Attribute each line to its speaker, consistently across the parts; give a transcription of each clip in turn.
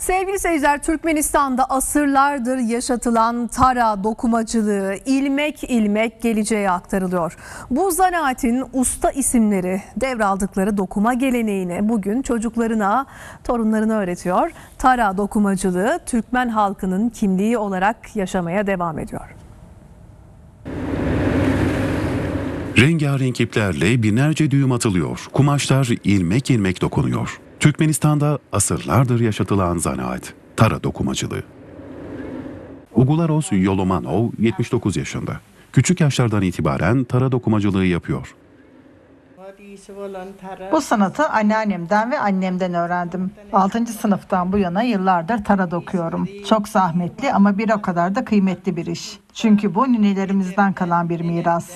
Speaker 1: Sevgili seyirciler, Türkmenistan'da asırlardır yaşatılan tara dokumacılığı ilmek ilmek geleceğe aktarılıyor. Bu zanaatin usta isimleri devraldıkları dokuma geleneğini bugün çocuklarına, torunlarına öğretiyor. Tara dokumacılığı Türkmen halkının kimliği olarak yaşamaya devam ediyor.
Speaker 2: Rengarenk iplerle binlerce düğüm atılıyor. Kumaşlar ilmek ilmek dokunuyor. Türkmenistan'da asırlardır yaşatılan zanaat, tara dokumacılığı. Ugularos Yolomanov 79 yaşında. Küçük yaşlardan itibaren tara dokumacılığı yapıyor.
Speaker 3: Bu sanatı anneannemden ve annemden öğrendim. 6. sınıftan bu yana yıllardır tara dokuyorum. Çok zahmetli ama bir o kadar da kıymetli bir iş. Çünkü bu ninelerimizden kalan bir miras.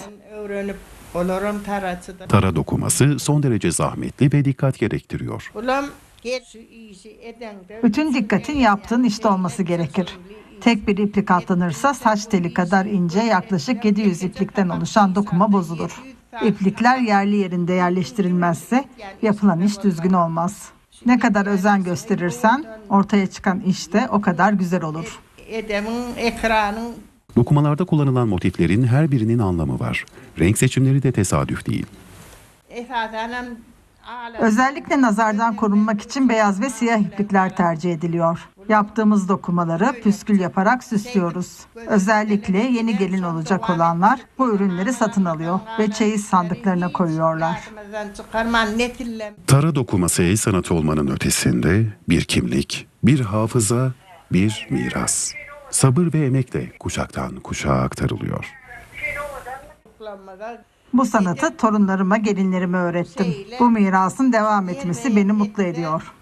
Speaker 2: Tara dokuması son derece zahmetli ve dikkat gerektiriyor.
Speaker 3: Bütün dikkatin yaptığın işte olması gerekir. Tek bir iplik atlanırsa saç teli kadar ince, yaklaşık 700 iplikten oluşan dokuma bozulur. İplikler yerli yerinde yerleştirilmezse yapılan iş düzgün olmaz. Ne kadar özen gösterirsen ortaya çıkan iş de o kadar güzel olur.
Speaker 2: Dokumalarda kullanılan motiflerin her birinin anlamı var. Renk seçimleri de tesadüf değil.
Speaker 3: Özellikle nazardan korunmak için beyaz ve siyah iplikler tercih ediliyor. Yaptığımız dokumaları püskül yaparak süslüyoruz. Özellikle yeni gelin olacak olanlar bu ürünleri satın alıyor ve çeyiz sandıklarına koyuyorlar.
Speaker 2: Tara dokuması el sanatı olmanın ötesinde bir kimlik, bir hafıza, bir miras. Sabır ve emekle kuşaktan kuşağa aktarılıyor.
Speaker 3: Bu sanatı torunlarıma, gelinlerime öğrettim. Bu mirasın devam etmesi beni mutlu ediyor.